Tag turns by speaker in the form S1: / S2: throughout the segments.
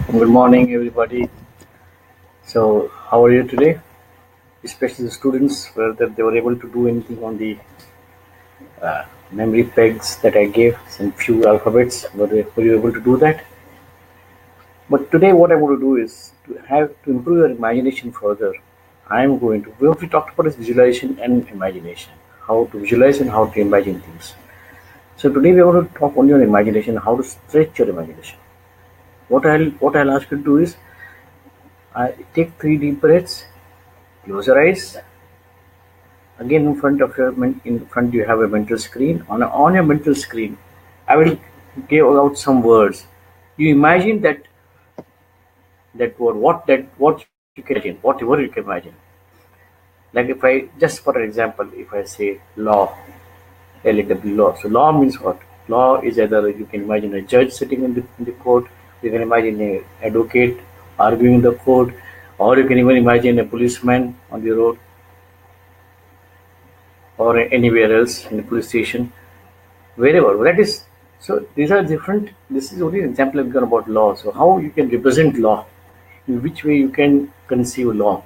S1: Good morning, everybody. So, how are you today? Especially the students, whether they were able to do anything on the memory pegs that I gave, some few alphabets. Were you able to do that? But today, what I want to do is to improve your imagination further. I am going to. What we talked about is visualization and imagination. How to visualize and how to imagine things. So today we want to talk only on imagination, how to stretch your imagination. What I'll ask you to do is, take three deep breaths, close your eyes. Again, in front you have a mental screen. On your mental screen, I will give out some words. You imagine that word, what you can imagine, whatever you can imagine. Like if I just for example, if I say law, LAW law. So law means what? Law is either you can imagine a judge sitting in the court, you can imagine a advocate arguing the court, or you can even imagine a policeman on the road or anywhere else in the police station, wherever that is. So these are different. This is only an example I've given about law. So how you can represent law, in which way you can conceive law,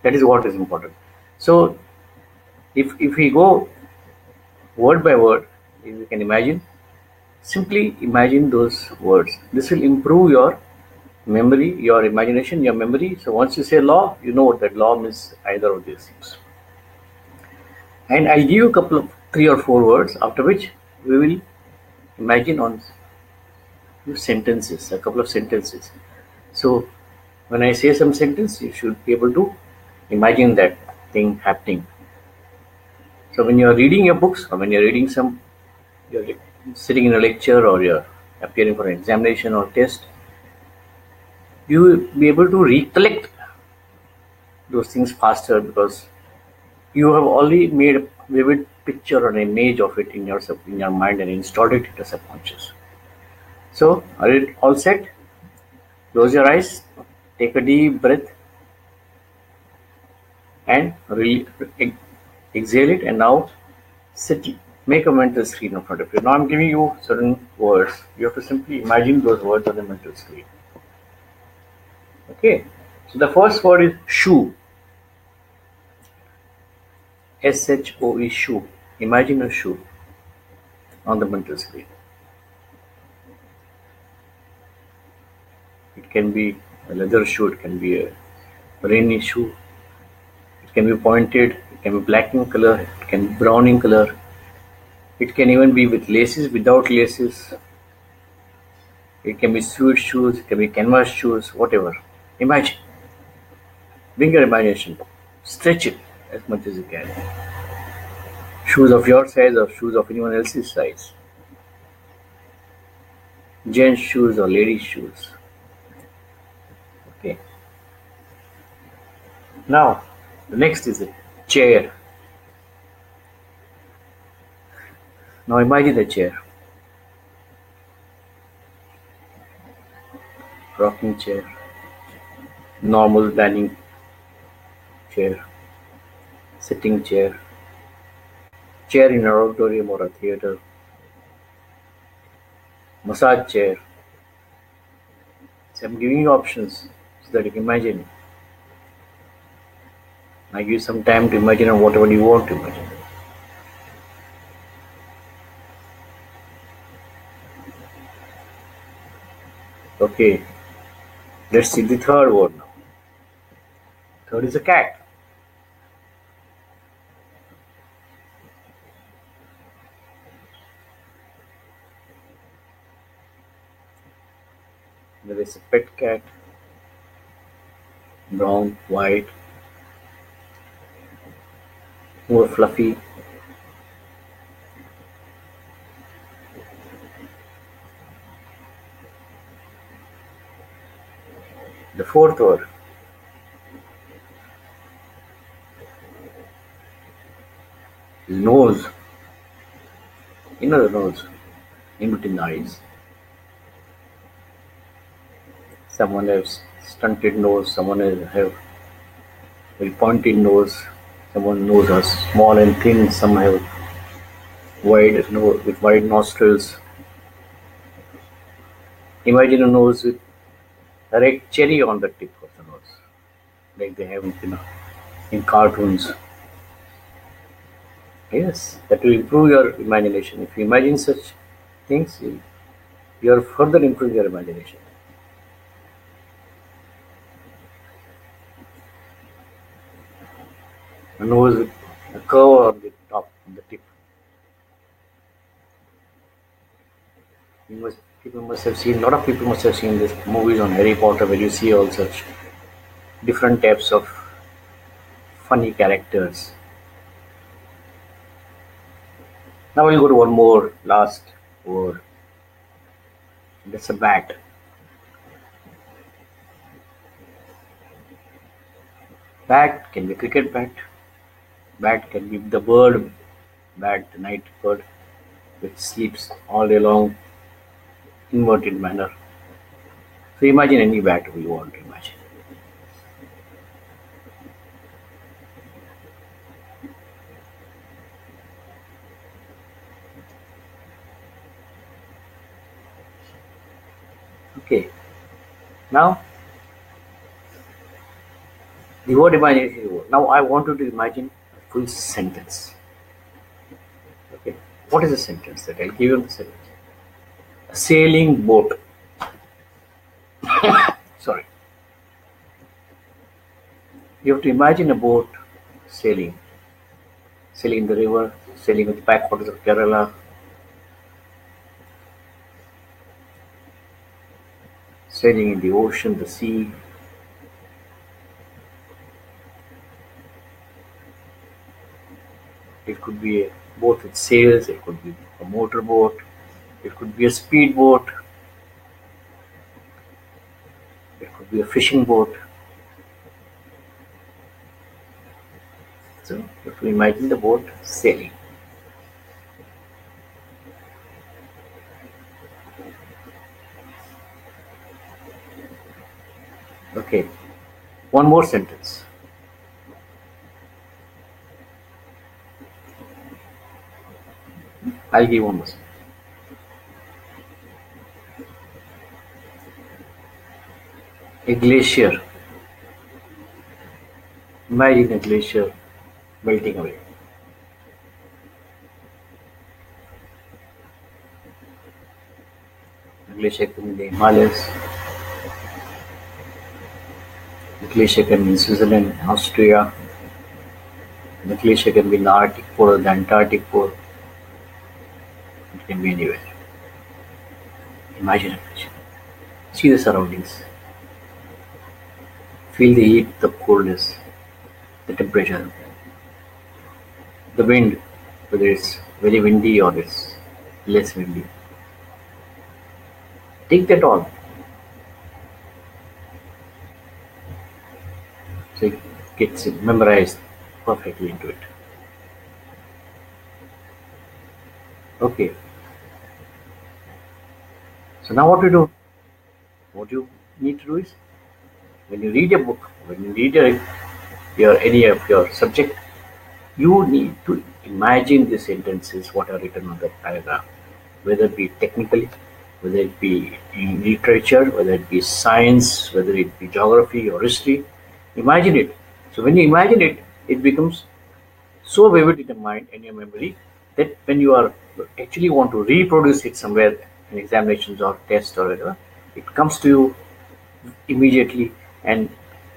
S1: that is what is important. So if we go word by word, if you can imagine, simply imagine those words. This will improve your memory, your imagination, your memory. So once you say law, you know that law means either of these things. And I'll give you a couple of 3 or 4 words, after which we will imagine on sentences, a couple of sentences. So when I say some sentence, you should be able to imagine that thing happening. So when you're reading your books, or when you're sitting in a lecture, or you're appearing for an examination or test, you will be able to recollect those things faster, because you have already made a vivid picture or an image of it in your mind and installed it in your subconscious. So are you all set? Close your eyes, take a deep breath, and exhale it, and now make a mental screen in front of you. Now I'm giving you certain words. You have to simply imagine those words on the mental screen. Okay, so the first word is shoe. SHOE, shoe. Imagine a shoe on the mental screen. It can be a leather shoe, it can be a rainy shoe, it can be pointed, it can be black in color, it can be brown in color, it can even be with laces, without laces, it can be suede shoes, it can be canvas shoes, whatever. Imagine. Bring your imagination. Stretch it as much as you can. Shoes of your size or shoes of anyone else's size. Gents shoes or ladies shoes. Okay. Now, the next is a chair. Now imagine a chair. Rocking chair. Normal dining chair. Sitting chair. Chair in an auditorium or a theater. Massage chair. So I'm giving you options so that you can imagine. I give you some time to imagine on whatever you want to imagine. Okay, let's see the third word now. Third is a cat. There is a pet cat, brown, white, more fluffy. The fourth word is nose. You know the nose, in between the eyes. Someone has stunted nose, someone have very pointed nose, someone nose are small and thin, some have wide nose with wide nostrils. Imagine a nose with a red cherry on the tip of the nose, like they have in cartoons. Yes, that will improve your imagination. If you imagine such things, you are further improve your imagination. A nose with a curve on the top, on the tip. You must, people must have seen. A lot of people must have seen these movies on Harry Potter, where you see all such different types of funny characters. Now we'll go to one more last word. That's a bat. Bat can be cricket bat. Bat can be the bird bat, the night bird, which sleeps all day long, inverted manner. So imagine any bat we want to imagine. Okay. Now the word imagination is over. Now I want you to imagine a full sentence. Okay. What is a sentence? That I'll give you the sentence. A sailing boat. Sorry. You have to imagine a boat sailing. Sailing in the river, sailing with the backwaters of Kerala, sailing in the ocean, the sea. It could be a boat with sails, it could be a motor boat, it could be a speedboat, it could be a fishing boat. So you have to imagine the boat sailing. Okay, one more sentence. I'll give one more sentence. A glacier. Imagine a glacier melting away. A glacier can be in the Himalayas. The glacier can be in Switzerland, Austria. The glacier can be in the Arctic Pole or the Antarctic Pole. It can be anywhere. Imagine a glacier. See the surroundings. Feel the heat, the coldness, the temperature, the wind, whether it's very windy or it's less windy. Take that all. So it gets memorized perfectly into it. Okay. So now what we do? What you need to do is, when you read a book, when you read your any of your subject, you need to imagine the sentences what are written on the paragraph, whether it be technically, whether it be in literature, whether it be science, whether it be geography or history. Imagine it. So when you imagine it, it becomes so vivid in the mind and your memory that when you are actually want to reproduce it somewhere in examinations or tests or whatever, it comes to you immediately and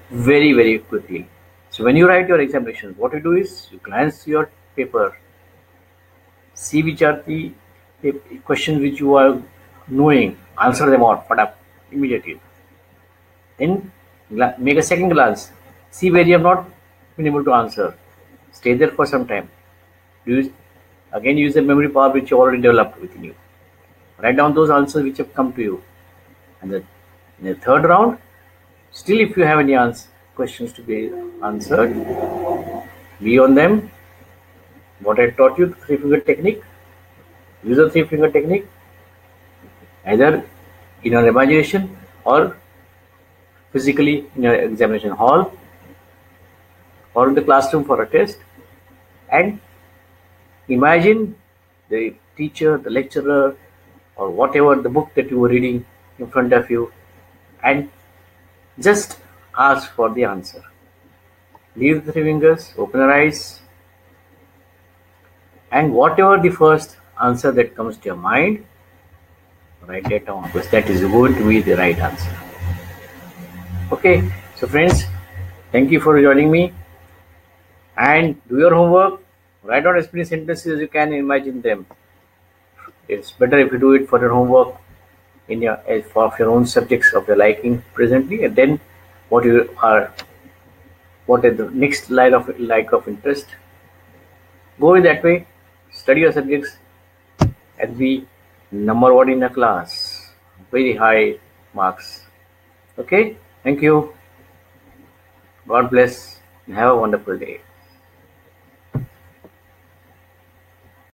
S1: very, very quickly. So when you write your examinations, what you do is you glance your paper, see which are the questions which you are knowing, answer them out, put up immediately. Then make a second glance, see where you have not been able to answer. Stay there for some time. Use the memory power which you already developed within you. Write down those answers which have come to you. And in the third round, still if you have any questions to be answered, be on them. What I taught you, the three-finger technique. Use the three-finger technique either in your imagination or physically in your examination hall or in the classroom for a test, and imagine the teacher, the lecturer, or whatever the book that you were reading in front of you, and Just ask for the answer. Leave the three fingers, open your eyes, and whatever the first answer that comes to your mind, write it down because that is going to be the right answer. Okay, so friends, thank you for joining me and do your homework. Write down as many sentences as you can and imagine them. It's better if you do it for your homework in your for your own subjects of your liking presently, and then what you are, what is the next line of like of interest. Go in that way. Study your subjects and be number one in a class. Very high marks. Okay. Thank you. God bless and have a wonderful day.